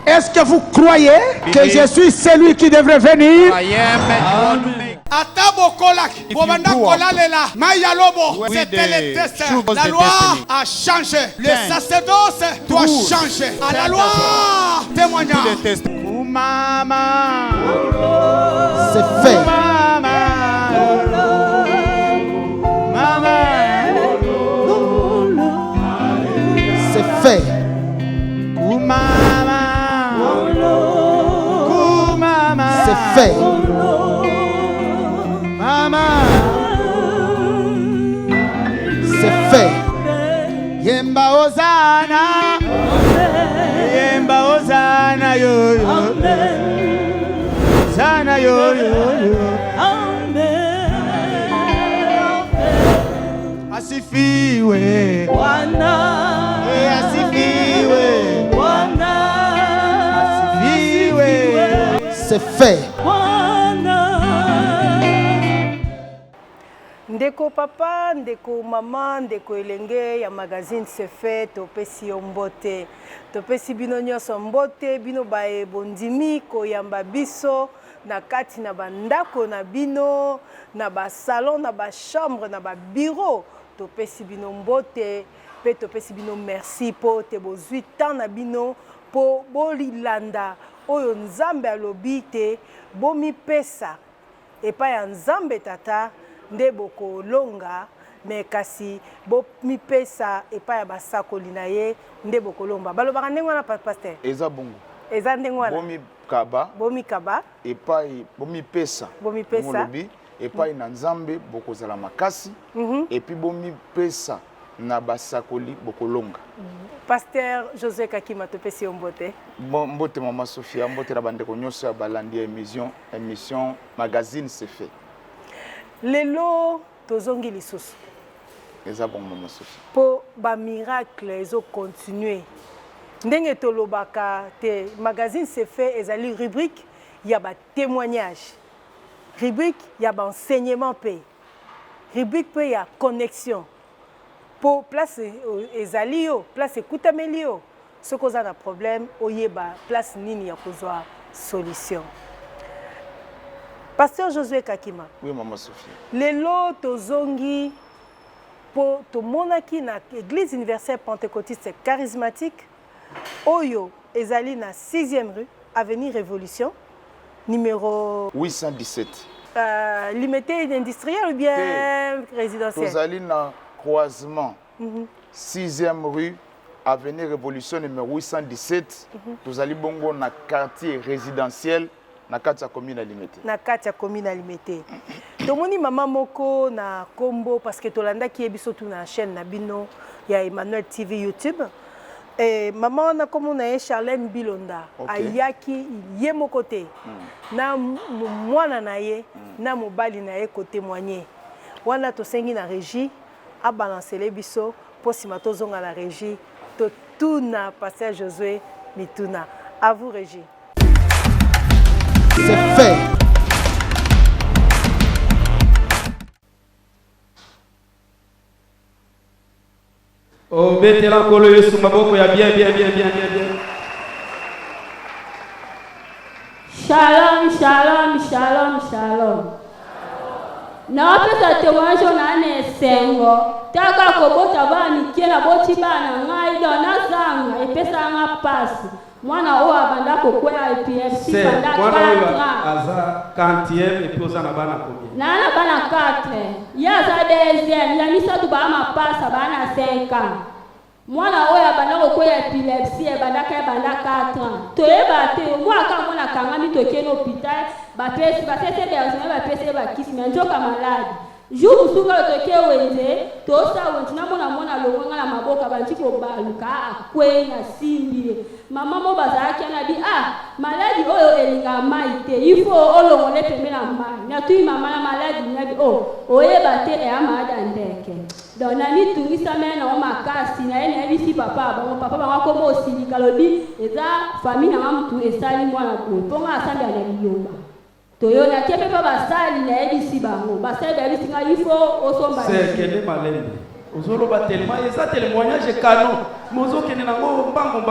Est-ce que vous croyez que je suis celui qui devrait venir? C'était le test. La loi a changé. Le sacerdoce doit changer. À la loi, témoignage. C'est fait. C'est fait. C'est fait. C'est fait. Yemba Ozana. Yemba Ozana yo yo. Ozana yo yo yo. Asifiwe. Wana. Asifiwe. Wana. Asifiwe. C'est fait. Ndeko papa, ndeko maman, ndeko elenge ya magazine C'est fait, topesi yo mbote. Topesi bino nyonso mbote, bino bae bondimi koyamba biso na kati na bandako na bino, na ba salon, na ba chambre, na ba bureau. Topesi bino mbote, pe topesi bino merci po te bozwi temps na bino po bolilanda oyo nzambe alobi te bomi pesa epa ya nzambe tata nde boko longa me kasi bo mi pesa epa ya basakoli na ye nde boko lomba balobaka ndenge wana pasteur eza bongo eza ndenge wana bomi kaba epa bomi pesa ngolobi epa na nzambe boko zala makasi epi bomi pesa na basakoli boko longa. Pasteur José Kakima topesi mbote. Mbote Mama Sophia, mbote la bande konyoso ya balandi émission magazine C'est fait. Lelo tozongi lisusu. Eza bon Mama Sophia. Po ba miracle ezo continuer. Ndenge tolobaka te magazine C'est fait ezali rubrique ya ba témoignage. Rubrique ya ba enseignement pe. Rubrique pe ya connexion. Pour place ezali yo, place ekutameli yo. Ce qu'on a un problème, oyeba place nini ya kozwa solution. Pasteur Josué Kakima. Oui, Maman Sophie. Lelo tozongi po tomonaki na Église universelle pentecôtiste charismatique oyo ezali na 6e rue avenue Révolution numéro 817. Limité industriel ou bien résidentiel? Tozali na croisement 6e rue avenue Révolution numéro 817. Tozali bongo na quartier résidentiel na kati ya commune alimité. Na kati ya commune alimité. Tomoni mama moko na kombo parce que tolanda ki ebiso tu na chaîne na bino ya Emmanuel TV YouTube. Et maman na komo na Charlène Bilonda ayaki ye moko te. Na mwana na ye na mobali na ye ko témoigner. Wana to sengi na régie a balancer les biso pour si mato zonga la régie to tuna pasteur Josué mituna. À vous régie. C'est fait. Oh, betela kolo Yesu maboko ya bien. Shalom. Na pesa témoignage na nesengo. Taka kobota bani kela boti bana ngai dona zanga epesa nga pasi. Mwana o abanda kokwela EPFC banda 4 aza 40e et puis osana bana combien? Na bana 4. Ya za 2e, ya misatu ba mapasa bana 5 ans. Mwana o abanda kokwela epilepsie banda 4 ans. Toyeba te mwaka mwana kangami tokeno hôpital ba pesi ba tete besoin ba pesi ba kisi njoka malade. Jour musunga toke wenze tosa wenze na mona longa na maboka banchiko baluka akwe na simbi mama mo bazaki na bi maladi oyo elinga maite ifo olongole pembela mai na tu mama na maladi na bi oyeba te e amada ndeke dona ni tungisa mena o makasi na ene bisi papa ba ko osili kalobi eza famille na mtu esali mwana ko ponga asambe na liyomba toyona kepe pa basali na ebisi bango basali ba ebisi nga ifo osomba c'est kende malembe ozolo ba tellement eza témoignage canon mozo kende nango mbango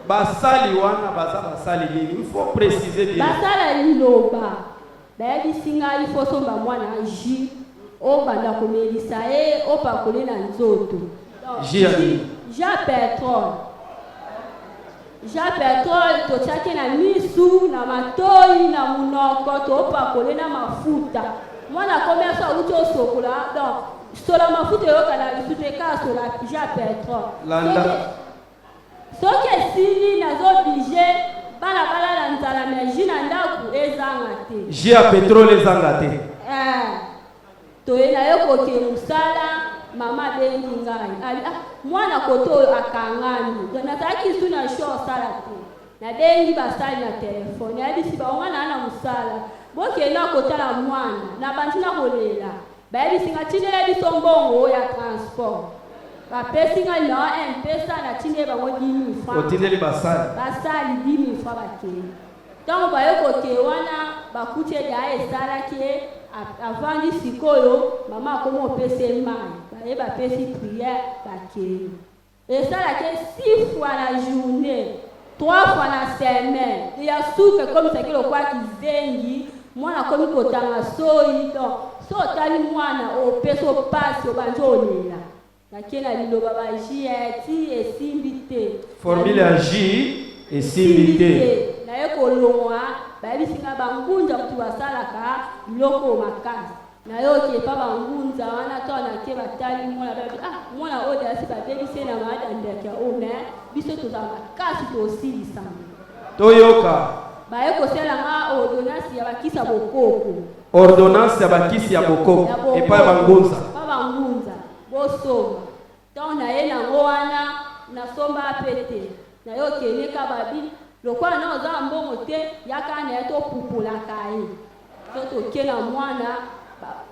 basali wana baza basali nini? Il faut préciser bien. Basala liloba. Baby singa il faut somba mwana ji o banda komelisa e o pakole na nzoto. Ja pétrole. Ja pétrole to chake na misu na matoi na munoko to pakole na mafuta. Mwana commerce uto sokola donc sola mafuta yo kana lisuteka sola ja pétrole. Soke sili na zo budget bala na nzala na jina ndaku ezanga te. Jia pétrole ezanga te. To ena yoko ke musala mama bengi ngai. Mwana koto akangani. Dona taki suna show sala te. Na bengi basali na telefone. Yadi si ba ngana ana musala. Boke na kotala mwana na bantina kolela. Baby singa chinela bisombongo ya transport. Bapesi nga na mpesa na tine ba ngodi 10,000 francs. Otindeli basali. Basali 10,000 francs bakeni. Donc ba yoko ke wana bakute ya esala ke avant sikoyo mama komo pese mai. Ba e ba pesi prière bakeni. Esala ke 6 fois la journée, 3 fois la semaine. Il y a soupe comme ça que le quoi qui zengi, moi na komi kotanga soi donc so tali mwana o peso passe o banjolela. Nakena liloba ba JT et simbité. Formule à J et simbité. Na yeko longwa ba bisinga bangunja kutu basalaka loko makasi. Na yoke pa bangunja wana to na ke batali mwana ba mwana o da si ba bebise na mada ndeke o me biso to za makasi to silisa. Toyoka. Ba yeko sela nga ordonnance ya bakisa bokoko. Ordonnance ya bakisi ya bokoko et pas bangunza. Pa bangunza. Bosoma. Donc na ye nango wana na somba apete. Na yo kene kababi. Lokwa na oza mbongo te yaka na eto pupula kai. Toto kena mwana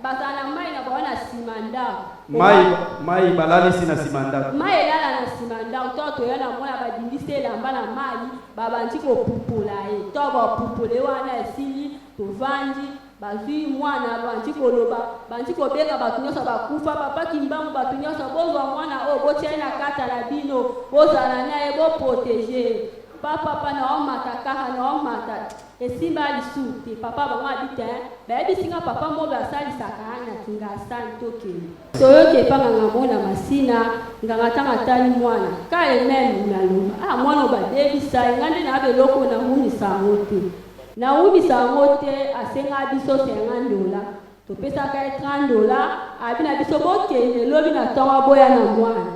bazana mai na baona simanda. Mai balali sina simanda. Mai lala na simanda. Toto yana mwana badindise lamba na mai babanti ko pupula e. To ba pupule wana esili tovanji. Bazui mwana banti koloba banti kobeka batunyosa bakufa papa kimbangu batunyosa bozwa mwana o botiana kata la bino bozala naye bo protéger papa na omata kaha na omata esimba lisute papa bangwa bita bayebi singa papa mo basali sakana kinga santoke toyoke panga ngamona masina nganga tanga tali mwana kale meme naluma mwana badebi sai ngande na beloko na muni sangote na ubi sangote asenga biso $50 to pesa ka $30 abina biso boke lobi na tonga boya na mwana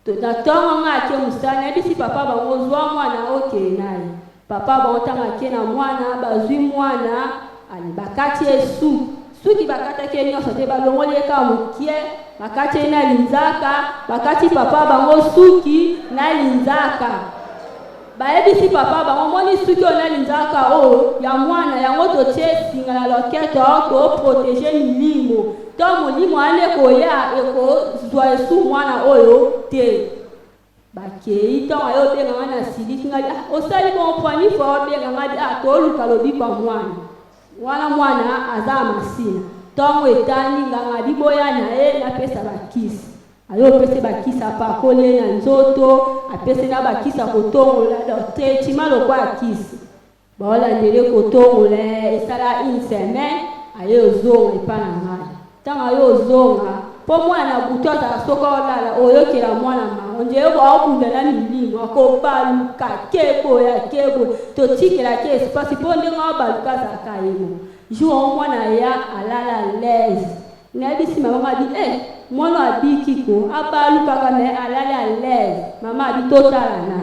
to na tonga ngake musana bisi papa bango zwa mwana oke naye papa bango tanga ke na mwana bazwi mwana ali bakati esu suki bakata ke nyoso te balongole ka mukie bakati na linzaka bakati papa bango suki na linzaka baebi si papa bango moni suki ona linzaka o ya mwana yango to chesi ngala loketo to protéger milimo to mulimo ale ko ya eko zwa esu mwana oyo te bakei to ayo be ngana siliki ngali osali bon pani fo be ngadi to luka lobi kwa mwana aza masina to etani ngadi boya na e na pesa bakisi ayo pese bakisa pa kole na nzoto apese na bakisa kotongola docteur chimalo kwa akisi baola ndele kotongola esala une semaine ayo zonga ipana ngai tanga ayo zonga po mwana butota soka olala oyokela mwana ma onje yo akunda na milimo akobaluka kebo ya kebo to tikela ke espace po ndenga baluka zakayemo jo mwana ya alala lez na bisi mama di mwana abikiko abaluka kana alala lez mama abitotala na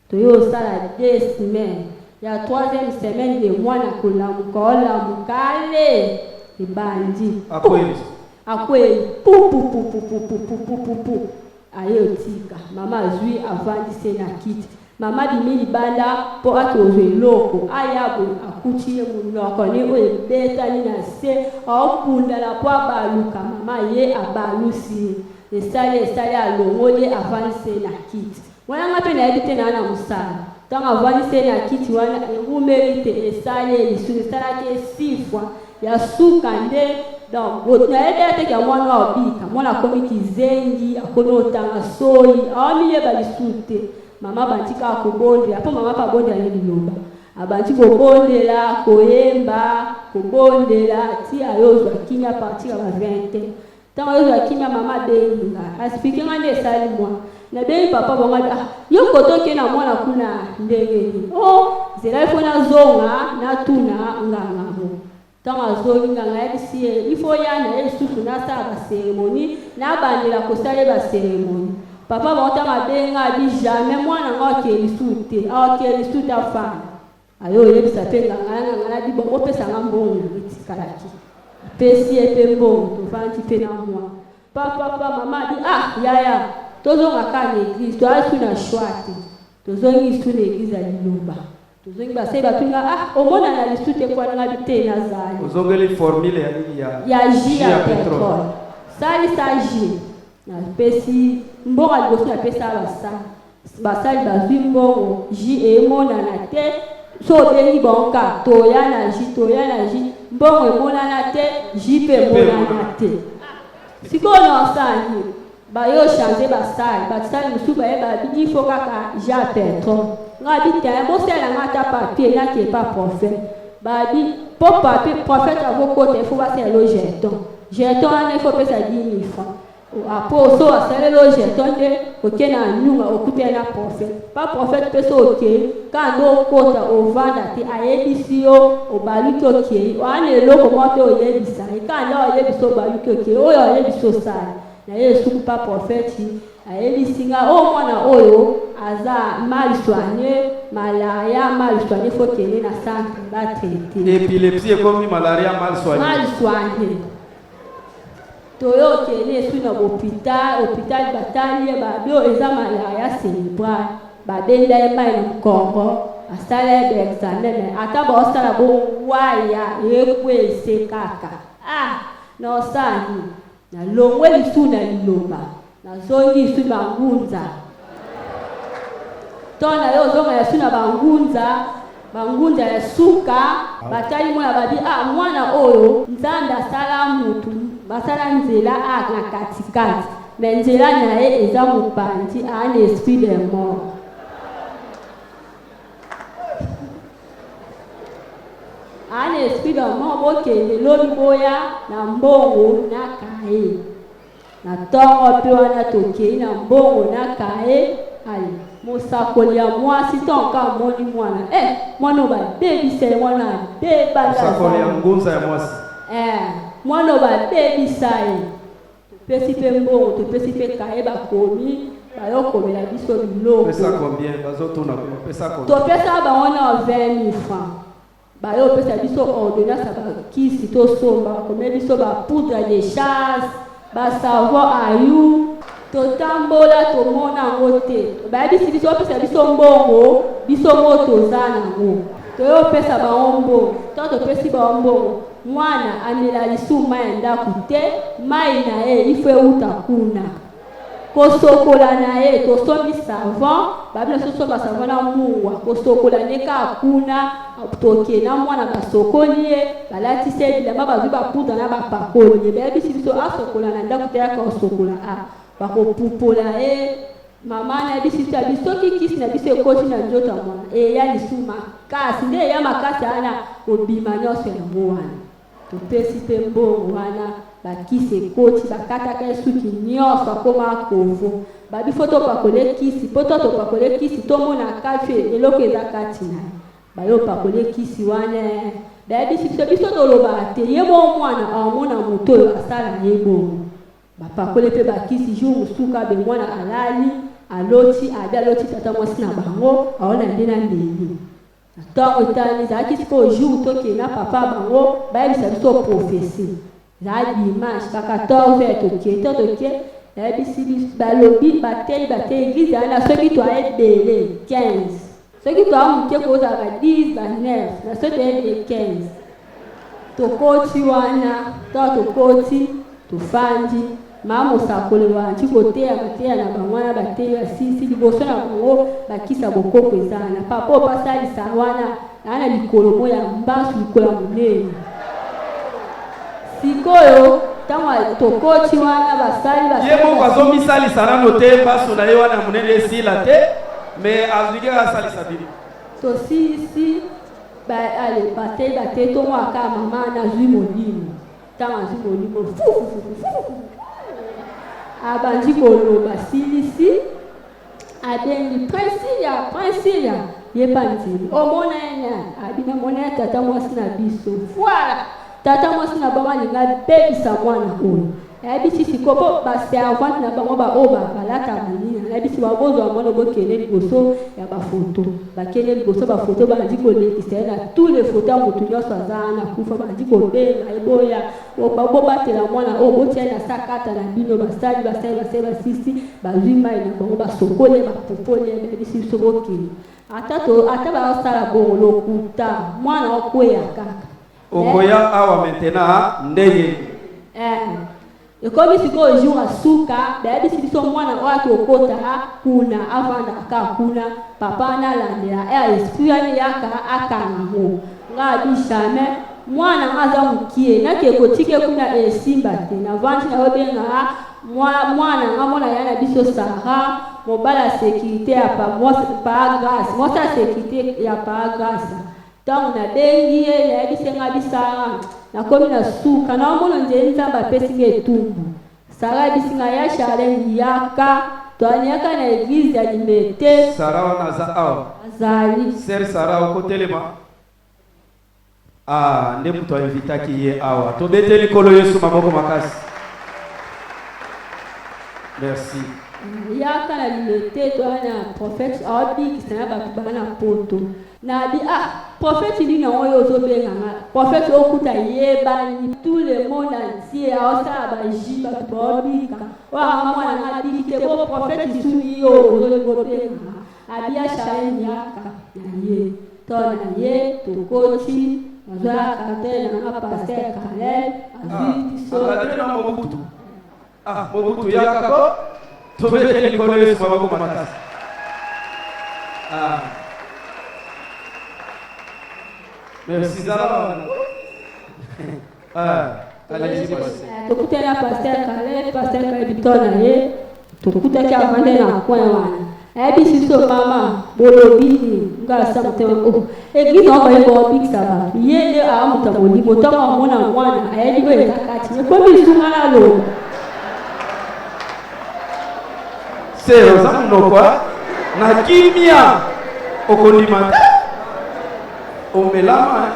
to yo sala 2 semaines ya 3e semaine de mwana kulamuka ola mukale ibandi akweli pu ayo tika mama zui avandi na kiti mama bimili banda po atozo eloko ayabo akutie munoko ni oyebeta ni na se opunda la po abaluka mama ye abalusi esale alongole avandi na kiti wana ngape na yebite na musala tanga avandi na kiti wana erumerite esale lisuni sala ke 6 fois ya suka nde donc na ede te mwana obika mwana komi kizengi akomi otanga soi awamiye balisute mama bantika kobondela po mama pa bondela ne liloba abanti kobondela koyemba kobondela ti ayozwa kimia partir à 20 tant ayozwa kimia mama benga asifiki ngane sali moi na bei papa bonga yo koto ke na mwana kuna ndenge oh zela ifona zonga na tuna nganga mo tant azonga nganga esi il faut yana esusu na sa ba cérémonie na bandela ko sale ba cérémonie papa bonta mabenga bi jamais mwana ngoke lisute awake lisute afana ayo yebisa penga ngana di bongo pesa ngambongo itikalaki pesi epembo to fanti pena moi papa mama di yaya tozonga ka l'église to asu na shwati tozongi su l'église aliloba tozongi base batunga omona na lisute kwa nga bite na zali ozongeli formule ya jia petrol sali saji na pesi mbonga liboso na pesa basali bazwi mbongo ji emonana te so bengi bonka toya na ji mbongo emonana te ji pe emonana te sikoyo na osali bayo change basali mosusu bayeba bidi fo kaka ja petrol nga bite bosala nga ta papier naki epa prophète babi po papier prophète avokota efo basala lo jeton wana efo pesa 10 000 francs apo so asale lo jeton de okena nyunga okute na prophète peso oke kando kota ovanda ti ayebisi yo obaluki oke wana eloko moko oyebisa kanda oyebiso obaluki oke oyo oyebiso osala na yesu pa prophète ayebisi nga mwana oyo aza mal soigné malaria mal soigné faut kene na centre ba traité épilepsie comme malaria mal soigné toyo kene su na hôpital batali babio eza malaria cérébrale babenda mai na mkongo asala examen ata bosala bo waya ekwese kaka no sani na longwe lisu na liloba na zongi lisu bangunza tona yo zonga ya su na bangunza ya suka batali mwana babi mwana oyo nzanda sala mutu basala nzela na katikati me nzela na ye eza mopanzi un esprit de mort un esprit de mort bokende lobi boya na mbongo na kaye na ntongo mpe wana tokei na mbongo na kaye ali mosakoli ya mwasi tonka moni mwana mwana babebisele mwana mosakoli ya ngunza ya mwasi mwana babebisa ye topesi mpe mbongo topesi mpe kaye bakomi bayokomela biso biloko topesa bango na 20 000 francs bayopesa biso ordonnance bakisi tosomba bakomela biso bapoudre de chasse basavon ayu totambola tomona yango te bayebisi biso opesa biso mbongo biso mo toza nango toyopesa bango mbongo to topesi bango mbongo mwana amela lisu mai ya ndako te mai na ye ifo euta kuna kosokola na ye tosombi savon babina sosomba savon na muwa kosokola ne ka kuna toke na mwana basokoli ye balatise bilamba bazwi bapoudre na bapakoli ye bayebisi biso asokola na ndako te yaka osokola bakopupola ye mama na bisi soki kisi na biso ekoti na nzoto ya mwana eya lisu makasi nde eya makasi ana obima nyonso yango wana topesi mpe mbongo wana bakisi ekoti bakataka esuki nyonso akoma kovo babi fo topakole kisi po to topakole kisi tomona kati eloko eza kati na ye bayopakole kisi wana bayebisi biso tolobaka te ye mo mwana amona moto oyo asala ye bongo bapakole mpe bakisi jour mosuka be mwana alali aloti tata mwasi na bango aona nde na ndenge ntongo etani ezalaki sikoyo jour tokende na papa bango bayebisa biso profesi ezala dimanche ba 14h toke bayebisi biso balobi bateli eglize yana soki toa ebele 15 soki toa moke kozala ba 10 ba 9 na soki toa ebele 15 tokoti wana tokoti tofandi mosakoli wanti koteya na bamwana bateyi basisi liboso na bango bakisa bokoko ezala na papa opasalisa wana ana likolo mo ya mbasu likolo ya monene sikoyo ntango tokoti wana basali ye moko azomisalisa nano te mbasu na ye wana monene esila te Mais azwike asalisa bino. Tosisi allez bate to mwaka mama nazwi molimo. Tanga azwi molimo. Abandi koloba silisi. Abengi Prinsilia yepanzi. Omona ena abina mona tata mwasi na biso. Voilà. Tata mwasi na bama linga bebisa mwana oyo. Ebisi sikopo ba servante na bango ba oba balata malina. Ebisi ba bozo amona bokele liboso ya ba photo. Ba kele liboso ba photo ba ndiko lekisa na tous les photos motu nyonso azana kufa ba ndiko benga eboya. Bo batela mwana o botia na sakata na bino ba sali sisi ba zima ina bango ba sokole ba popole ebisi sobokili. Ata ba sala bongo lokuta mwana okweya kaka. Okoya awa maintenant ndenge. Ekomi siko jour asuka baby sibiso mwana wake okota kuna avanda ka kuna papa na landela esprit yaka akango ngabi jamais mwana ngaza mukie nake kotike kuna esimba te na vanti na obenga mwana ngamona yana biso Sara mobala sécurité ya pa grâce mota sécurité ya pa grâce donc na bengi ya bisenga bisara na komi na suka na mona nzenza ba pesinga etumbu Sara bisinga ya challenge yaka twanyaka na église ya Limete Sara wana za awa zali ser Sara okotelema nde mutu invitaki ye awa tobeteli kolo Yesu maboko makasi. Merci. Yaka na Limete twana prophète Abi kisana ba bana poto na bi prophète lui na oyo ozobenga prophète okuta yeba ni tout le monde entier osa ba jiba bobika wa mwana na bikite bo prophète suni yo ozobenga abia challenge yaka na ye tona ye tokochi mazwa katela na pasteur Kalel aziti so na Mobutu Mobutu yaka ko tobeteli kolo Yesu maboko makasi. Merci Zala. Allez-y. Tokutela pasteur Kalel bitona ye tokutaki avande na kwa wana ebisi so mama bolobi ngasa mtemo église on va bobi saba yele amuta boli motaka mona mwana ayeli we takati ko bisungala lo c'est ozamno kwa na kimia okondima omelama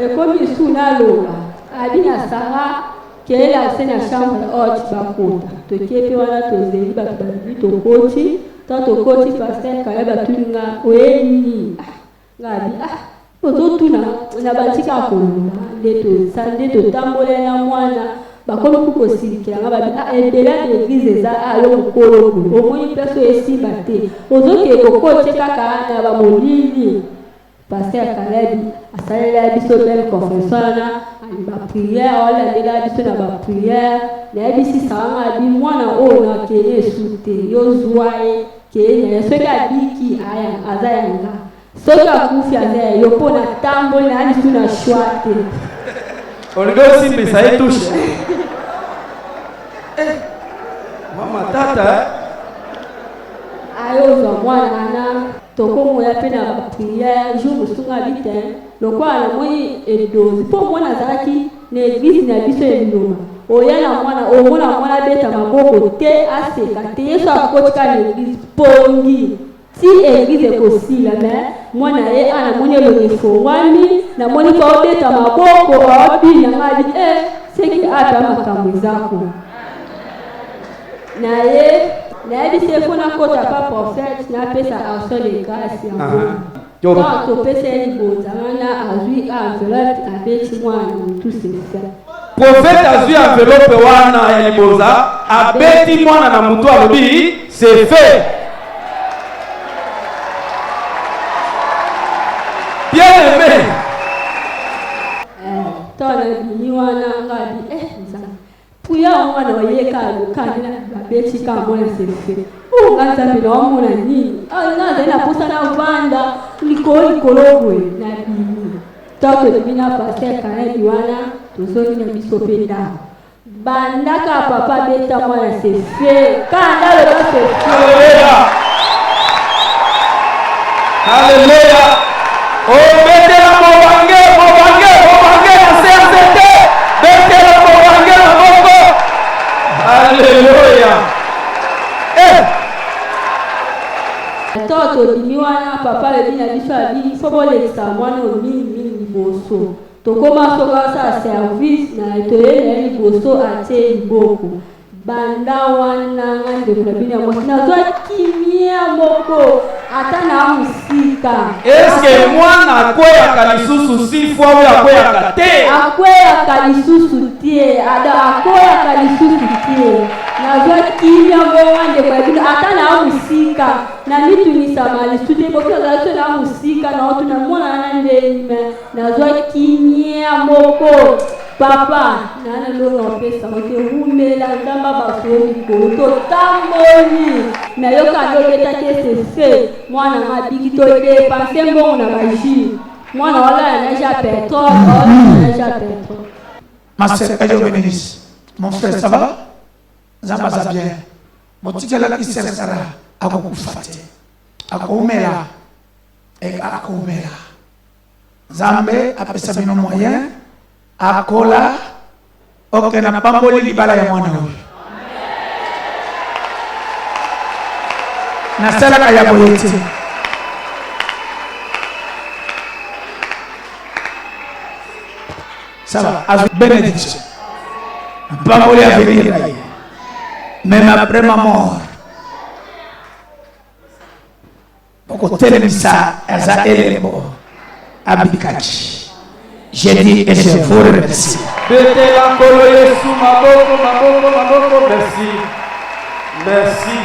ekomi suna lo adina Sara kela sena chambre haute bakota tokepe wana tozeli bakabali tokoti tokoti pasteur Kaleba tulinga oyeni ngabi ototuna na batika kolomba nde totambole na mwana bakomi kukosilika ngabi ebela d'église za alo mokolo omoni peso esimba te ozoke kokote kaka na bamolili pasteur Kalebi asalela biso belle confession ba prière wala ndela biso na ba prière na bisi sanga bi mwana o na kele sute yozwae kele soka biki aya azayanga soka kufi azaye yopona tambo na ali tuna shwate ongosi mbisa etusha mama tata ayo za mwana tokomo ya pena ba prière jour musunga bitin lokwa na moi edozi po mwana zaki na église na biso eloma oyana mwana omona mwana beta maboko te aseka te Yesu akotika na église pongi ti église kosila mais mwana ye ana moni elonifo wami na moni ko beta maboko obi na ngadi seki ata makambo zako na ye na bise fona kota pa prophète na pesa action de grâce ya quand to pesa liboza na azui enveloppe abeti mwana tout se fait prophète azui enveloppe wana ya liboza abeti mwana na mutu alobi c'est fait. Bien aimé tona ni wana ngabi puya mwana oyeka lukana babeti ka mwana sefe ngaza bino mwana ni ngaza na posa na vanda likoli kologwe na bini toto bina pasteur Kalel wana tozoni na bisopenda bandaka papa beta mwana sefe kanda le sefe Alléluia. Oh, mettez-la mobange na CRCT. Mettez-la mobange na moko. Alléluia. Toto dimiwana papa le bina biso abi fo bolekisa mwana mingi liboso. Tokoma soka sa service na toyele liboso atie liboko. Banda wana ngande kulabina mwana zwa kimia moko atana musika. Eske mwana akweyaka lisusu sifwa ou akweyaka te? Akweyaka lisusu tie, akweyaka lisusu tie. Nazwa kimia ngande kulabina atana musika. Na mitunisa malisusu te boka gaso na musika na otu na mwana nande nazwa kimia moko. Papa, nana lolo pesa oke humela ndamba basoni ko tamboni na yoka doleta ke se mwana mabiki to dépenser bon na baji mwana wala na ja pétrole na ja pétrole. Ma sœur, que Dieu bénisse. Mon frère, ça va? Zamba za bien. Motikela ki sera akokufate. Akomela. Et akomela. Zambe apesa bino moyen. Akola oke na pamboli libala ya mwana huyu. Na sala ya boyete. Ça va, avec bénédiction. Pamboli à venir. Même après ma mort. Pour que ça, ça est bon. Abikachi. J'ai dit et je vous remercie. Merci. Merci.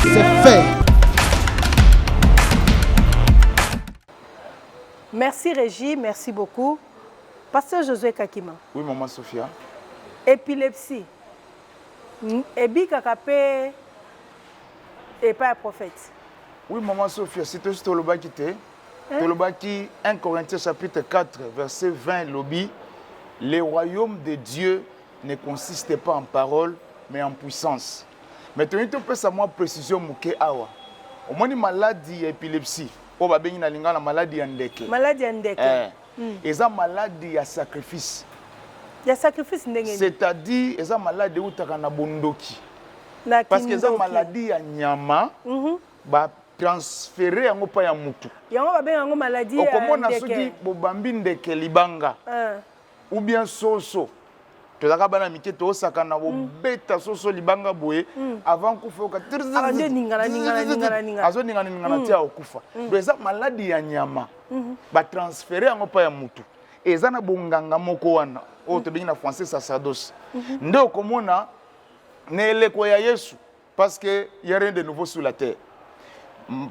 C'est fait. Merci Régie, merci beaucoup. Pasteur Josué Kakima. Oui, maman Sophia. Épilepsie. Ebi kakapé et pas un prophète. Oui, maman Sophia, c'est juste le bas qui était. Tolobaki 1 Corinthiens chapitre 4 verset 20 lobby, le royaume de Dieu ne consiste pas en parole mais en puissance. Mais tu peux savoir précision muke awa. Au moins maladie épilepsie, o ba bengi na linga na maladie andeke. Maladie andeke. Eza maladie à sacrifice. Ya sacrifice ndenge. C'est-à-dire eza maladie utaka na bondoki. Parce que eza maladie ya nyama. Ba transférer yango pa ya mutu. Yango ba benga yango maladie ya ndeke. Okomona soki bobambi ndeke libanga. Ou bien soso. Tozaka bana mike to osaka na bobeta soso libanga boye avant kufa ka ande ningala. Azo ningana tia okufa. Donc eza maladie ya nyama. Ba transférer yango pa ya mutu. Eza na bonganga moko wana. O to bengi na français sacerdoce. Nde okomona na eleko ya Yesu parce que il y a rien de nouveau sur la terre.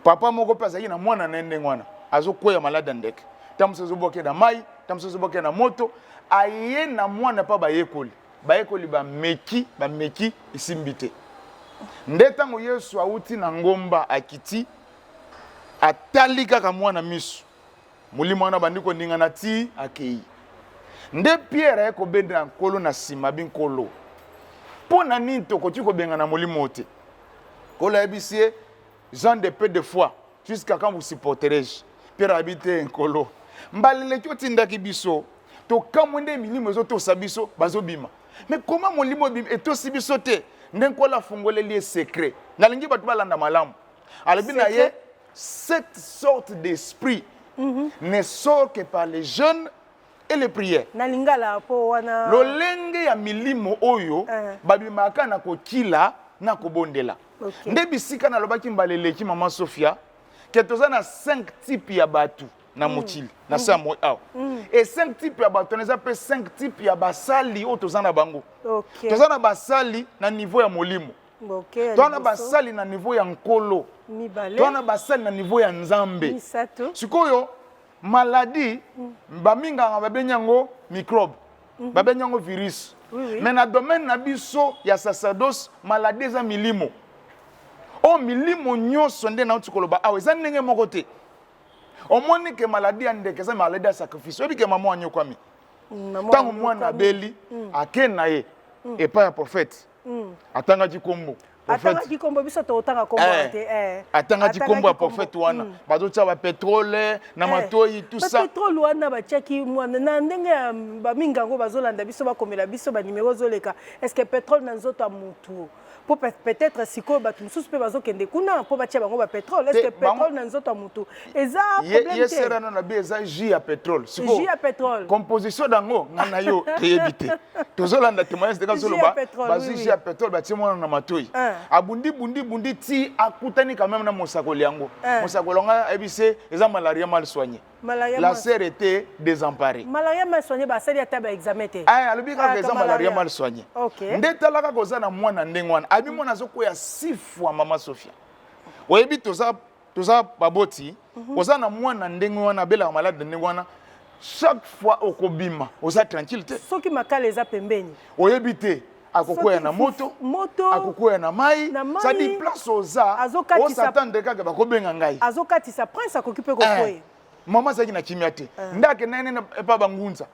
Papa moko pesa na mwana na ndenge wana azokoya malade ndeke tamsozo boke na mai tamsozo boke na moto aye na mwana pa bayekoli ba meki isimbite ndetango Yesu auti na ngomba akiti atali kaka mwana misu mulimo wana bandiko ndinga na ti akei nde Pierre ko benda nkolo na sima binkolo pona nini tokoti ko benga na mulimo te kola ebisie Jean de peu de foi, jusqu'à quand vous supporterez-je? Pierre habite un colo. Mbalele qui tindaki biso, to kamwende milimo zo to sabiso bazobima. Mais comment mon limo bim et to sibisote? Ndenko la fungole lié secret. Na lingi batu balanda malamu. Alebina ye cette sorte d'esprit ne sort que par les jeûnes et les prières. Na lingala po wana. Lolenge ya milimo oyo babimaka na kokila na kobondela. Nde bisika na lobaki mbaleleki maman Sophia que toza na 5 types ya batu na motili na samo aw et 5 types ya batu na zape 5 types ya basali o toza na bango. Toza na basali na niveau ya molimo. Toza na basali na niveau ya nkolo. Toza na basali na niveau ya nzambe. Sikoyo maladie baminga babenyango microbe. Babenyango virus. Mais na domaine na biso ya sacerdoce maladie za milimo. O milimo nyonso nde na utikoloba awe za ndenge moko te. Omoni ke maladie andeke za maladie ya sacrifice. Obi ke maman anyokwami. Tango mwana beli akena ye epa ya prophète. Atanga jikombo. atangaki kombo biso to otanga kombo te atangaki kombo ya prophète wana bazotia ba pétrole na matoi tout ça pétrole wana batiaki mwana na ndenge ya bamingango bazolanda biso bakomela biso ba numéro zoleka est-ce que pétrole na nzoto ya mutu pour peut-être siko batu mususu pe bazokende kuna po batia bango ba pétrole est-ce que pétrole na nzoto ya mutu eza problème te yesera na bi eza jus ya pétrole siko jus ya pétrole composition dango ngana yo teyebite tozolanda témoignage de kazoloba bazi jus ya pétrole batia mwana na matoi abundi ti akutani quand même na mosakoli yango mosakoli nga ebise eza malaria mal soigné la sœur était désemparée malaria mal soigné ba sali ata ba examen te alobi kaka eza malaria mal soigné ndetalaka kozana mwana ndengwana abi mwana zokoya 6 fois mama Sophia oyebi toza baboti kozana mwana ndengwana bela malade ndengwana chaque fois okobima oza tranquille te soki makala eza pembeni oyebi te akokoya na moto akokoya na mai ça dit place oza osatande kaka bakobenga ngai azokatisa prince akokipe kokoya mama zaki na kimia te ndake nene epa bangunza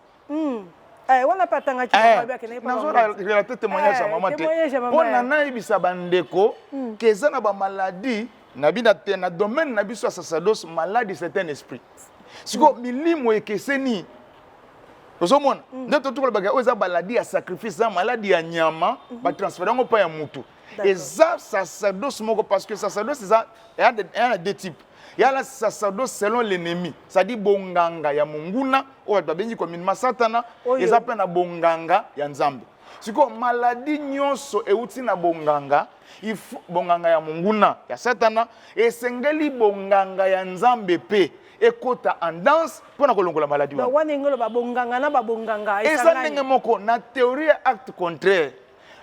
wana patangaki babi akene pa nazo relater témoignage ya mama te pona na ibisa bandeko keza na ba maladie na bina te na domaine na biso sacerdoce maladie c'est un esprit siko milimo ekeseni ozomona ndeto tukola baga oza maladie ya sacrifice ya maladie ya nyama ba transférer ngo pa ya mutu eza sacerdoce moko parce que sacerdoce ça il y a deux types. Il y a la sacerdoce selon l'ennemi. Ça dit bonganga ya munguna, ou à benji communément satana, et ça peine à bonganga ya nzambe. Si quoi maladie nyonso e uti na bonganga, il faut bonganga ya munguna ya satana, et sengeli bonganga ya nzambe pe. Et kota en danse pour na kolongola maladie. Ba wana ngolo ba bonganga na ba bonganga. Et ça ndenge moko na théorie acte contraire.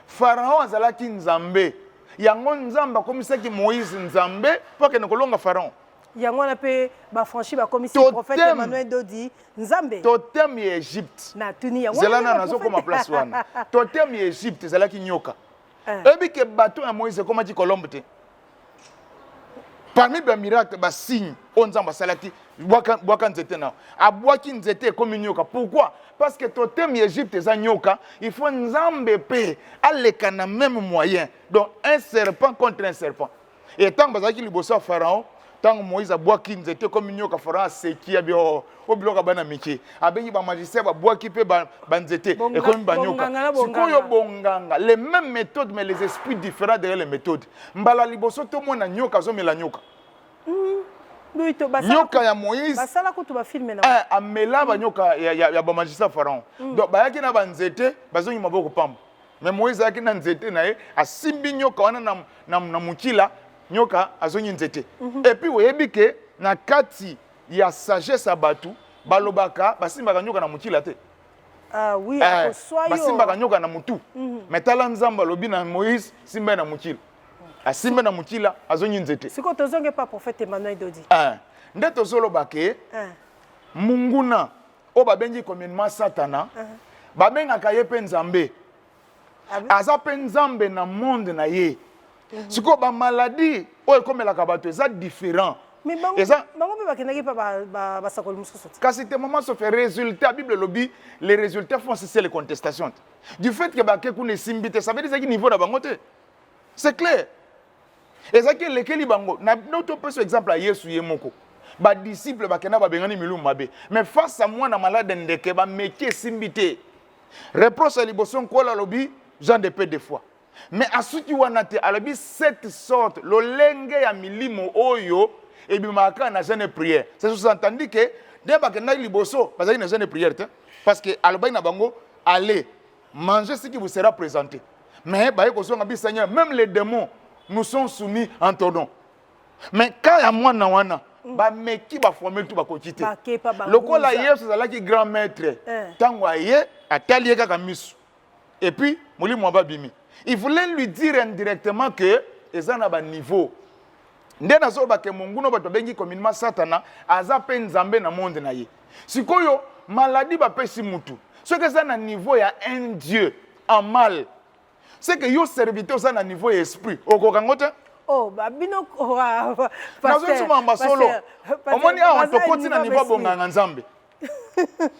Pharaon azalaki nzambe. Yango nzamba komisaki Moïse nzambe pour que ne kolonga Pharaon. Yango na pe ba franchi ba commission prophète Emmanuel Dodi nzambe. Totem ya Égypte. Na tuni yango. Zelana nazo koma place wana. Totem ya Égypte zalaki nyoka. Ebi ke bateau ya Moïse komaki kolombe te. Parmi les miracles, les signes, on a salati, boaka nzete na. Aboaki nzete comme nyoka. Pourquoi? Parce que totem Égypte est nyoka, il faut nzambe pe, aleka na même moyen. Donc un serpent contre un serpent. Et tant que bazaki liboso Pharaon, tant que Moïse aboaki nzete comme nyoka Pharaon seki abio obiloka bana miki. Abengi ba magicien ba boaki pe ba nzete et comme ba nyoka. Sikoyo bonganga, les mêmes méthodes mais les esprits différents derrière les méthodes. Mbala liboso to mona nyoka zo mela nyoka. Nyoka ya Moïse basala ko to ba filmer na amela ba nyoka ya ba magicien Pharaon. Donc ba yaki na ba nzete bazongi maboko pamba. Mais Moïse yaki na nzete na ye asimbi nyoka wana na mukila nyoka azongi nzete. Et puis oyebi ke na kati ya sagesse abatu balobaka basimbaka nyoka na mukila te. Ah oui, akosoyo basimbaka nyoka na mutu. Mais tala nzamba lobi na Moïse simba na mukila. Asimba na mukila azongi nzete. Siko tozonge pa prophète Emmanuel Dodi. Nde tozoloba ke munguna o babengi communément satana babengaka ye pe nzambe. Aza pe nzambe na monde na ye. Siko ba maladie o ekomelaka bato eza différent. Mais bango pe bakendaki pa ba sakoli mususu. Kasi te moment se fait résultat Bible lobby les résultats font cesser les contestations. Du fait que ba ke kuna simbite ça veut dire que niveau na bango te. C'est clair. Et ça que lesquels bango na notre petit exemple à Yesu yemoko ba disciple ba kena ba bengani milu mabe mais face à moi na malade ndeke ba métier simbité reproche liboson ko la lobby Jean de paix des fois mais asuki wana te alobi cette sorte lo lenge ya milimo oyo et bimaka na jeune prière c'est sous-entendu que de ba kena liboso ba na jeune prière te parce que alobi na bango allez manger ce qui vous sera présenté mais ba ko songa bi Seigneur même les démons nous sommes soumis en ton nom. Mais quand il y a moi na wana, ba meki ba former tout ba kokite. Lokola Yesu zalaki grand maître. Tango aye atali kaka misu. Et puis moli mo ba bimi. Il voulait lui dire indirectement que ezana ba niveau. Nde na zo ba ke munguno ba to bengi communément satana aza pe nzambe na monde na ye. Sikoyo maladie ba pesi mutu. Ce que ça na niveau ya un Dieu en mal. C'est que yo serviteur ça na niveau esprit okokangote oh babino nazo suma mbasolo omoni awa tokoti na niveau bonganga nzambe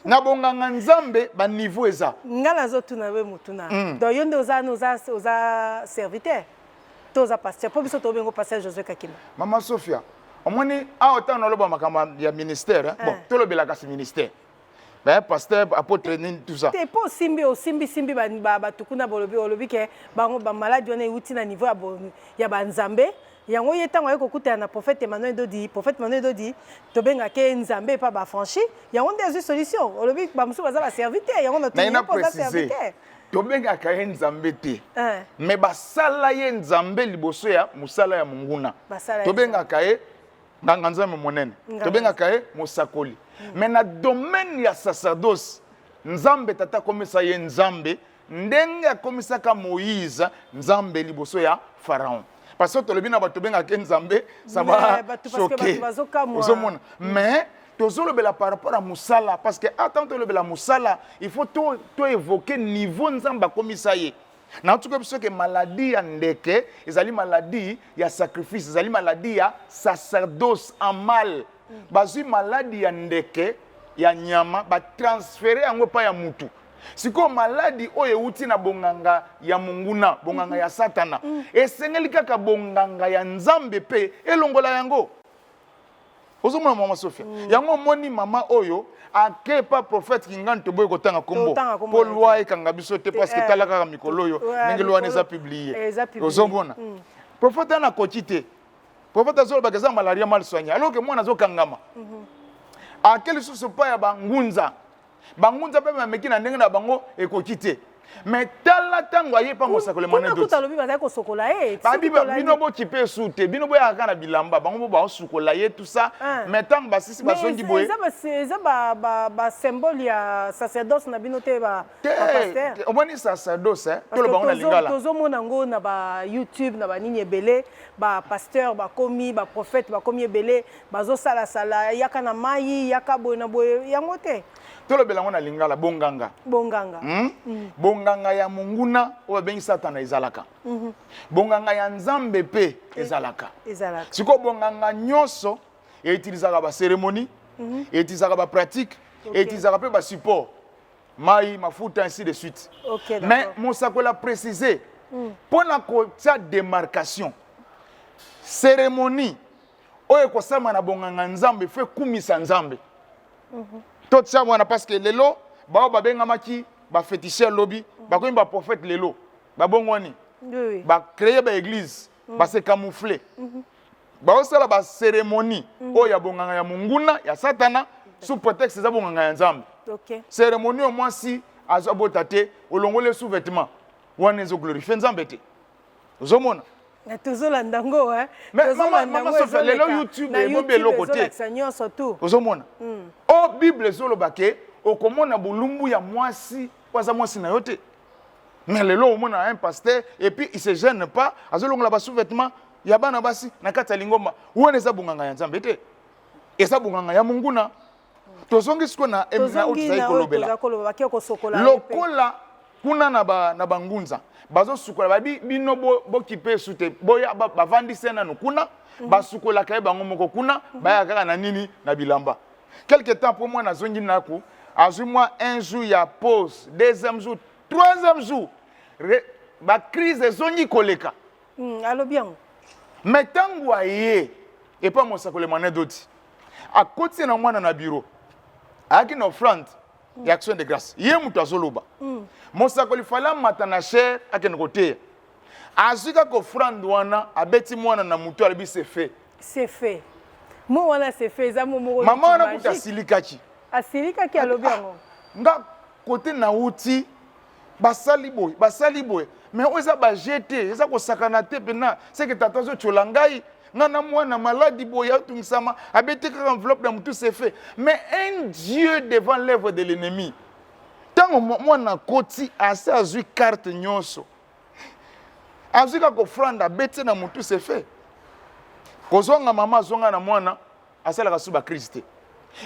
na bonganga nzambe ba niveau eza ngala zo tuna we mutuna donc yonde oza serviteur toza pasteur po biso to bengo pasteur Josué Kakima. Maman Sophia, omoni a autant no loba makama ya ministère bon to lobela kasi ministère. Ben pasteur apôtre ni tout ça. Te po simbi ba tukuna bolobi ke bango ba malade wana uti na niveau ya ba nzambe. Yango yetango yeko kuta na prophète Emmanuel Dodi to benga ke nzambe pa ba franchi. Yango ndezo solution. Olobi ba musu baza ba serviteur yango na tout pour serviteur. Tobenga ka nzambe te mais basala ye nzambe liboso ya musala ya munguna tobenga ka nganga nzambe monene tobenga ka musakoli mais na domaine ya sacerdoce nzambe tata komisa ye nzambe ndenge akomisa ka Moïse nzambe liboso ya Pharaon parce que tolobi na bato benga ke nzambe ça va choquer ozomona mais tozolobela par rapport à musala parce que attends tolobela musala il faut to évoquer niveau nzamba komisa ye na tuko biso ke maladie ya ndeke ezali maladie ya sacrifice ezali maladie ya sacerdoce amal bazui maladie ya ndeke ya nyama ba transférer yango pa ya mutu siko maladie oyo euti na bonganga ya munguna bonganga ya satana esengeli kaka bonganga ya nzambe pe elongola yango. Ozomona Mama Sophia yango moni mama oyo ake pa prophète kingan to boy kotanga kombo po loi ekanga biso te parce que talaka mikolo yo ndenge loi neza publier ozomona prophète na kotite prophète azolo bageza malaria mal soigné alors que moi nazo kangama akeli susu pa ya bangunza pe mameki na ndenge na bango ekokite mais tala tango aye pa mosakole mwana d'autres kuta lobi bazai ko sokola bino bo kipe sute bino bo ya kana bilamba bango bo ba sokola ye tout ça mais tango basisi basongi boye eza ba symbole ya sacerdoce na bino te ba pasteur omoni sacerdoce to lo bango na lingala tozo mona ngo na ba YouTube na ba nini ebele ba pasteur ba komi ba prophète ba komi ebele bazo sala yaka na mai yaka boye na boye yango te tolo belango na lingala bonganga bonganga ya munguna oyo bengi satana ezalaka bonganga ya nzambe pe ezalaka siko bonganga nyonso etilisaka ba cérémonie etilisaka ba pratique etilisaka pe ba support mai mafuta ainsi de suite mais mosakola préciser pona ko sa démarcation cérémonie oyo kosama na bonganga nzambe fe kumisa nzambe tout ça wana parce que lelo bao babenga maki ba féticheur lobby ba ko ba prophète lelo ba bongwani ba créer ba église ba se camoufler ba osala ba cérémonie o ya bonganga ya munguna ya satana sous prétexte za bonganga ya nzambe cérémonie au moins si azobotate olongole sous vêtement wana ezo glorifier nzambe te ozomona na tozola ndango mais maman Sophia lelo YouTube e mobelo côté ozomona o bible zoloba ke okomona bulumbu ya mwasi kwaza mwasi na yote mais lelo omona un pasteur et puis il se gêne pas azolongola ba sous-vêtements ya bana basi na kata lingomba wona eza bunganga ya nzambe te eza bunganga ya munguna tozongi siko na emna otizai kolobela lokola kuna na bangunza bazo sukola babi bino bo kipe sute boya bavandise na kuna basukola kaye bango moko kuna baya kaka na nini na bilamba quelque temps pour moi na zongi naku azui moi un jour ya pause deuxième jour troisième jour ba crise zongi koleka allo bien mais tango aye et pas mon sakole mané doti a côté na mwana na bureau aki na offrande et action de grâce yé muto azoloba mosakoli fala matana cher akene kote azika ko offrande wana abeti mwana na muto alibi c'est fait mo wana c'est fait za mo mama wana kuta silikaki asilikaki alobi yango nga kote na uti basali boy mais oza ba jeter eza ko sakana te pena c'est que tata zo cholangai ngana mwana maladi boya tungisama abeti ka enveloppe na mutu c'est fait mais un Dieu devant l'œuvre de l'ennemi tango mwana koti asa azui carte nyonso azika ko franda beti na mutu c'est fait kozonga mama zonga na mwana asala ka suba Christ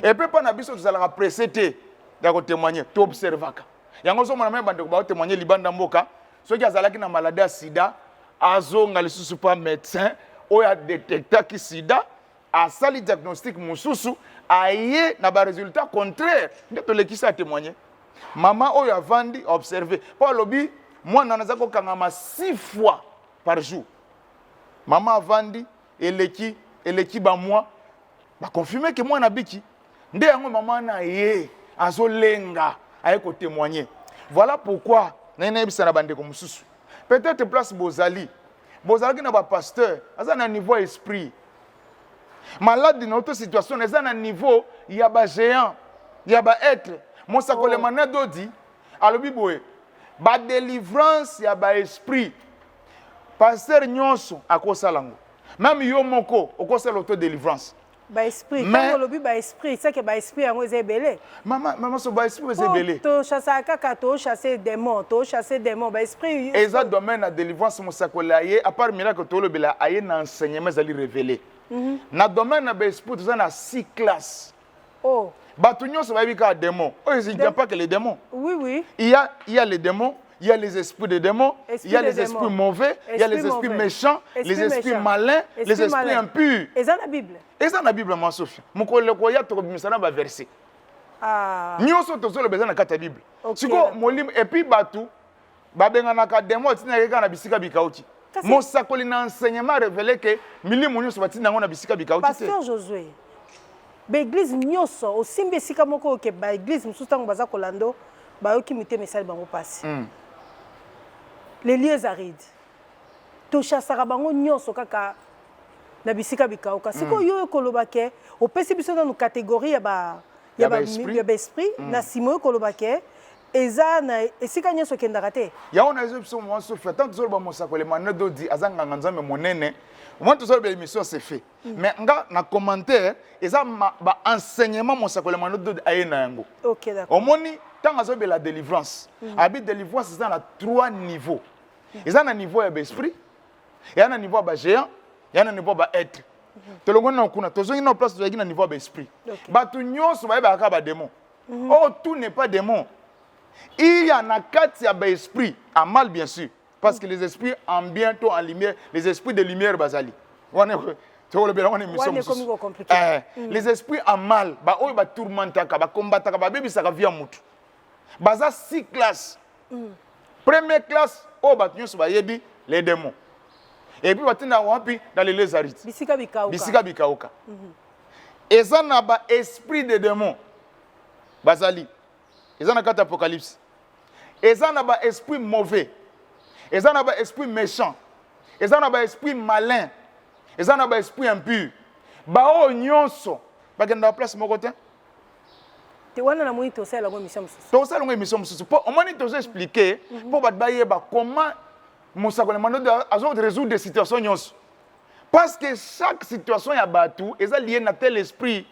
et puis pas na biso tuzala pressé te ya ko témoigner to observaka yango zo mwana mebande ko ba témoigner libanda mboka soki azalaki na maladie ya sida azonga lisusu pa médecin oya détecta ki sida asali diagnostic mususu aye na ba résultat contraire nde to lekisa témoigner mama oyo avandi observer pa lobi mwana naza ko kangama 6 fois par jour Maman avandi, eleki ba moi, ba confirmer que moi na biki. Nde yango maman na ye, azolenga, aye ko témoigner. Voilà pourquoi, na bisa na bande ko mususu. Peut-être place Bozali. Bozali na ba pasteur, aza na niveau esprit. Malade dans notre situation, aza na niveau, il y a ba géant, il y a ba être. Mon sakole manado dit, alobi boye, ba délivrance, il y a ba esprit. Pasteur nyonso akosalango. Même yo moko okosala auto délivrance. Ba esprit, quand lobi ba esprit, c'est que ba esprit yango ezebele. Maman so ba esprit ezebele. To chasser kaka to chasser démon, ba esprit. Eza domaine de délivrance mosakola ye, à part miracle to lobela aye na enseignement zali révélé. Na domaine na ba esprit to na 6 classes. Oh. Batu nyonso ba bika démon. Oh, il n'y a pas que les démons. Oui. Il y a les démons. Il y a les esprits de démons, il y a les esprits mauvais, il y a les esprits méchants, les esprits malins, les esprits impurs. Et ça, la Bible. Et ça, la Bible, ma Sophie. Mon collègue, il y a tout le verset. Nous sommes tous les besoins de la Bible. Et puis, Batou, Babenganaka démon, tu n'as qu'à bisika bikauti. Mon sakoli na enseignement révélé que mili moni so batina ngona bisika bikauti. Pasteur Josué. L'église nyoso aussi bisika moko ke ba église musustango baza kolando ba yoki mité message bango passe. Les lieux arides. Tosha sarabango nyoso kaka na bisika bikauka. Siko yo kolobake au pesi biso na catégorie ya ba esprit na simo kolobake eza na esika nyoso kendaka te. Ya ona ezo biso mo so fait tant zolo ba mosako le manado di azanga nganzambe monene. Moi tout seul l'émission c'est fait. Mais nga na commentaire eza ba enseignement mosako le manado ayena yango. OK d'accord. Omoni tant azo be la délivrance. Abi délivrance c'est dans la 3 niveaux. Ils ont un niveau d'esprit, il y a un niveau de géant, il y a un niveau d'être. Tout le monde a une place de un niveau d'esprit. Tout le démon. Oh, tout n'est pas démon. Il y a un cas d'esprit, en mal bien sûr, parce que les esprits en bien, tout en lumière, les esprits de lumière, basali. Les esprits en mal, ils tourmentent, ils combattent, ils vivent. Ils ont 6 classes. Première classe, les démons. Et puis, dans les lézarites. Bisika bikaoka. Et ça n'a pas esprit de démons. Bazali. Et ça n'a pas d'Apocalypse. Et ça n'a pas esprit mauvais. Et ça n'a pas esprit méchant. Et ça n'a pas esprit malin. Et ça n'a pas esprit impur. Bao nyonso. Parce que dans la place, mon côté. Tu vois, na moni to sala ngo mission mususu. To sala ngo mission mususu. Pour au moins to expliquer pour batbaye ba comment mosako le mando azo résoudre des situations nyonso. Parce que chaque situation ya batu est liée na tel esprit.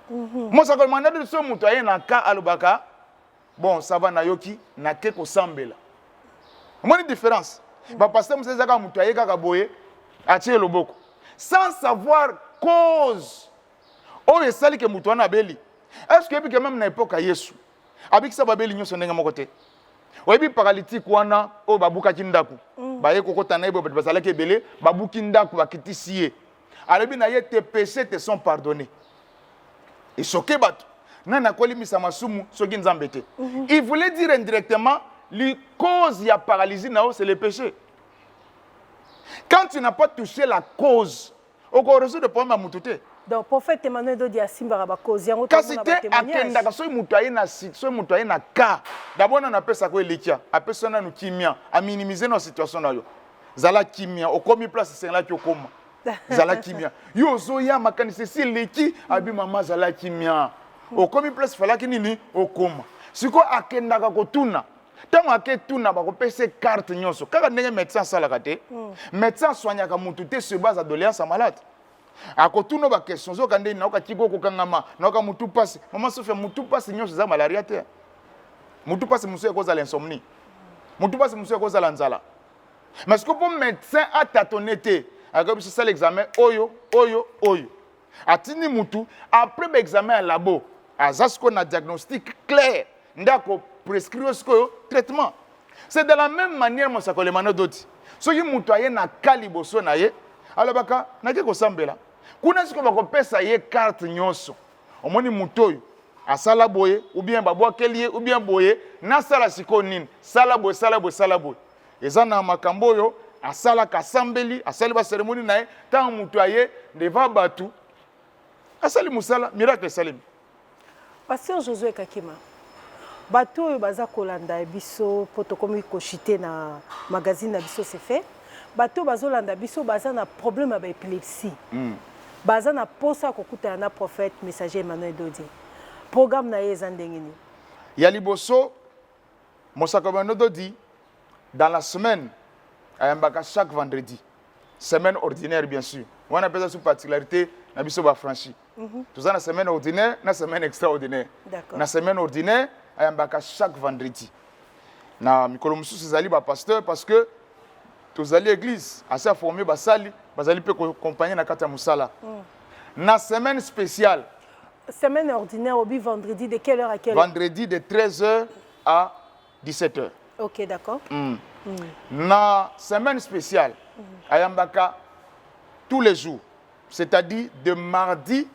Mosako le mando de so muto ayena ka alobaka. Bon, ça va na yoki na ke ko sambela. Moi une différence. Ba pasteur mseza ka muto ayeka ka boye atie loboko. Sans savoir cause. O esali ke muto na beli. Est-ce que même na époque à Yesu avec ça babeli nyoso ndenge moko te oyebi paralytique wana o babuka kindaku baye kokota na ibo bazala ke belé babuki ndaku bakitisi ye alobi na ye tes péchés te sont pardonnés et choqué bato nana kolimisa masumu soki nzambe te il voulait dire indirectement les causes ya paralysie nao c'est le péché. Quand tu n'as pas touché la cause au résoudre le problème à mututé. Donc prophète Emmanuel do dia simba ba cause yango to na ba témoignage. Akenda ka so mutu ayena so mutu ayena ka. D'abord on appelle ça ko elikia, appelle ça na nu kimia, a minimiser nos situations na yo. Zala kimia, okomi place c'est là ki okoma. Zala kimia. Yo zo ya makanisi si leki abi mama zala kimia. Okomi place fala ki nini okoma. Siko akenda ka kotuna. Tango aketuna ba ko pese carte nyonso. Kaka ndenge médecin sala kate. Médecin soigna ka mutu te se base à doléance à malade. A kotuno ba question zo kande na okatiko kokangama na oka mutu passe maman se fait mutu passe nyonso za malaria te mutu passe musu ekoza l'insomnie mutu passe musu ekoza lanzala mais que pour médecin a tâtonné te akabi ça l'examen oyo atini mutu après l'examen à labo azasko na diagnostic clair ndako prescrire ce traitement. C'est de la même manière mon sakole manodoti so yi mutu aye na kaliboso na ye alobaka nake kosambela kuna siko bakopesa ye carte nyonso omoni mutoyo asala boye ou bien babwakeli ou bien boye na sala siko nini sala boye eza na makambo yo asala kasambeli asali ba cérémonie nae tant mutu aye devant batu asali musala miracle salim. Pasteur Josué Kakima, bato oyo baza kolanda biso poto komi kochite na magazine na biso c'est fait. Bato bazolanda biso baza na problème avec épilepsie. Baza na posa kokuta na prophète messager Emmanuel Dodi. Programme na yeza ndengini. Ya liboso Mosaka Emmanuel Dodi dans la semaine ayambaka chaque vendredi. Semaine ordinaire bien sûr. On appelle ça sous particularité na biso ba franchi. Tout ça na semaine ordinaire, na semaine extraordinaire. Na semaine ordinaire ayambaka chaque vendredi. Na mikolo mususu zali ba pasteur parce que tous allés église assez formé basali bazali peut accompagner na kata musala. Na semaine spéciale. Semaine ordinaire au vendredi de quelle heure à quelle heure? Vendredi de 13h à 17h. OK, d'accord. Na semaine spéciale ayambaka tous les jours, c'est-à-dire de mardi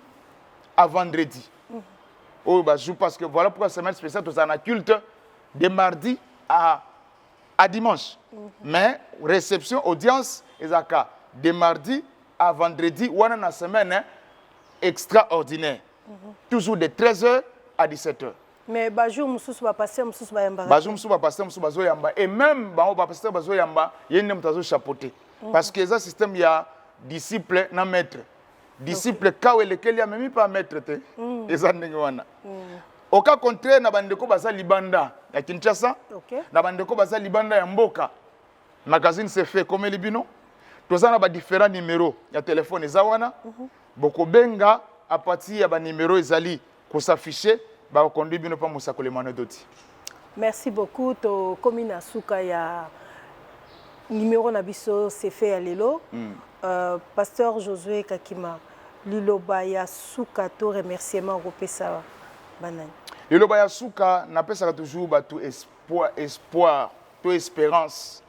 à vendredi. Oh bah joue parce que voilà pourquoi semaine spéciale tous en culte de mardi à dimanche. Mais réception audience ezaka de mardi à vendredi ou na semaine extraordinaire. Toujours de 13h à 17h. Mais bajou mususu ba pasteur mususu ba yamba. Bajou mususu ba pasteur mususu bazo yamba et même ba pasteur bazo yamba yende mutazo chapeauter. Parce que ça système il y a disciple na maître. Disciple kawe lequel ya même pas maître te. Eza ndenge wana. Au cas contraire na bandeko baza libanda ya Kinshasa. Na bandeko baza libanda ya mboka. Magazine c'est fait comme libino. Tozana ba différents numéros ya téléphone eza wana. Boko benga à partir ya ba numéro ezali ko s'afficher ba conduire bino pa Mosaka Emmanuel Dodi. Merci beaucoup to komina suka ya numéro na biso c'est fait à lelo. Pasteur Josué Kakima liloba ya suka to remerciement repesa banani. Liloba ya suka na pesa toujours ba tout espoir, tout espérance.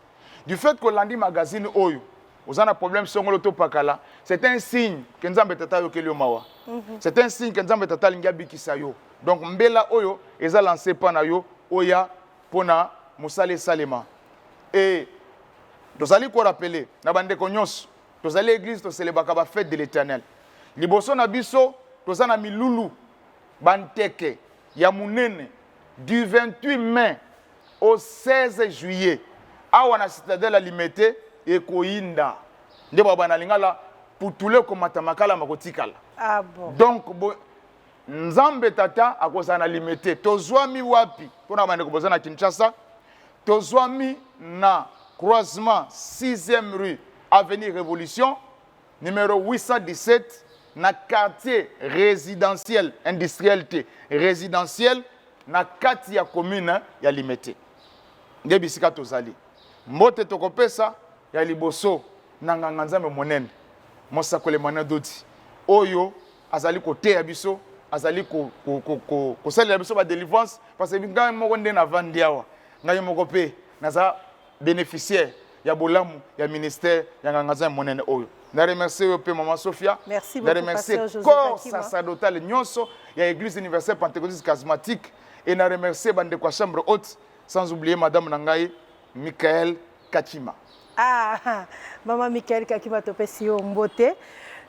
Du fait que Landi magazine oyo vous avez un problème sur le pakala, c'est un signe que Nzambe tata yo kelio mawa. C'est un signe que Nzambe tata linga bikisa yo. Donc mbela oyo eza lancé pana yo oya pona musale salema. Et nous allons ko rappeler na bande ko nyos, nous allons l'église to célébrer ba fête de l'Éternel. Liboso na biso to na milulu banteke ya munene du 28 mai au 16 juillet. Awa na citadelle la limité et koinda nde baba na lingala putule ko matamakala makotikala. Ah bon. Donc Nzambe tata akozana limité tozwami wapi pona bande ko bozana Kinshasa tozwami na croisement 6e rue avenue Révolution numéro 817 na quartier résidentiel industriel résidentiel na kati ya commune ya limité nde bisika tozali mbote tokopesa ya liboso na nganga Nzambe monene Mosaka Emmanuel Dodi oyo azali kote ya biso azali ko salela biso ba délivrance parce que ngai moko nde na vandi awa ngai moko pe naza bénéficiaire ya bolamu ya ministère ya nganga Nzambe monene oyo na remercier pe maman Sophia. Merci beaucoup pasteur Joseph corps sacerdotal nyonso ya église universelle pentecôtiste charismatique et na remercier bande kwa chambre haute sans oublier madame nangai Michael Kachima. Ah, maman Michael Kakima topesi yo mbote.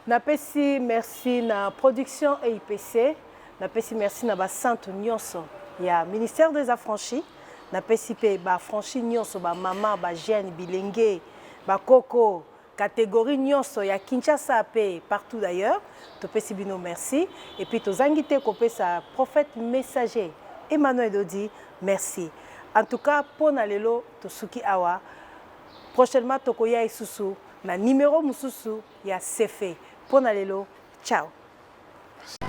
Napesi merci na production EIPC. Napesi merci na ba sainte nyonso ya ministère des affranchis. Napesi pe ba affranchi nyonso ba maman ba jeune bilenge ba koko catégorie nyonso ya Kinshasa pe partout d'ailleurs. Topesi bino merci et puis tozangite kopesa prophète messager Emmanuel Dodi merci. En tout cas pour nalelo tosuki awa prochainement tokoya isusu na numéro mususu ya CFE pour nalelo ciao.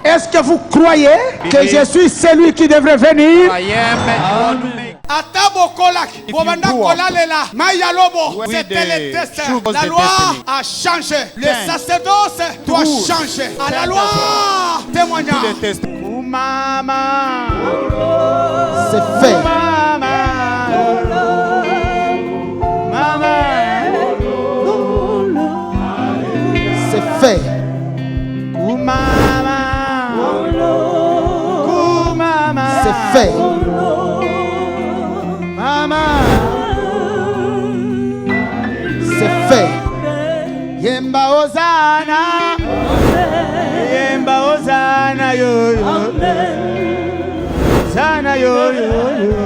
Est-ce que vous croyez que je suis celui qui devrait venir? C'était les tests. La loi a changé. Le sacerdoce doit changer. À la loi, témoignage. C'est fait. C'est fait. C'est fait. C'est Hosanna. Yemba Hosanna yo yo. Hosanna yo yo yo.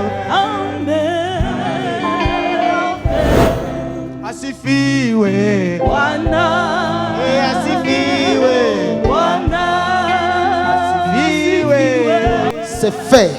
Asifiwe Bwana. Asifiwe Bwana. Asifiwe. C'est fait.